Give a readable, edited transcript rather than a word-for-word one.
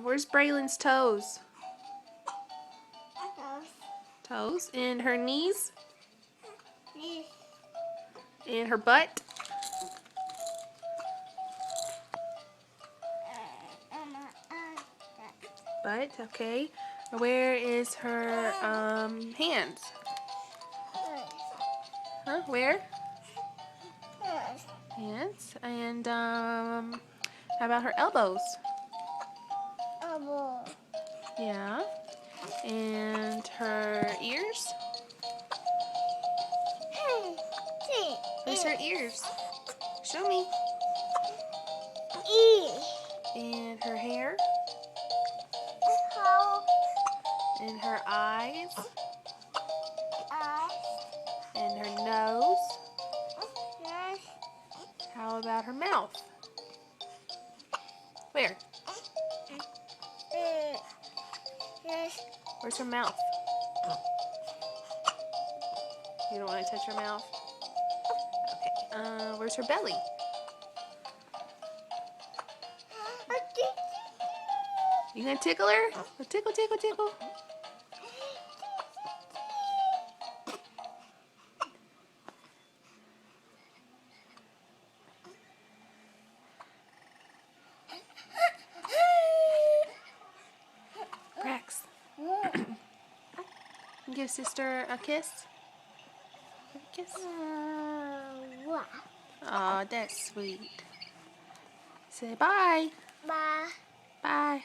Where's Braylon's toes? Toes. And her knees? And her butt? Butt, okay. Where is her hands? Huh? Where? Hands. And how about her elbows? Yeah. And her ears? Where's her ears? Show me. And her hair? And her eyes? And her nose? How about her mouth? Where? Where's her mouth? You don't want to touch her mouth? Okay. Where's her belly? You gonna tickle her? Tickle, tickle, tickle. Rex. Give sister a kiss. Give a kiss. Aw, that's sweet. Say bye. Bye. Bye.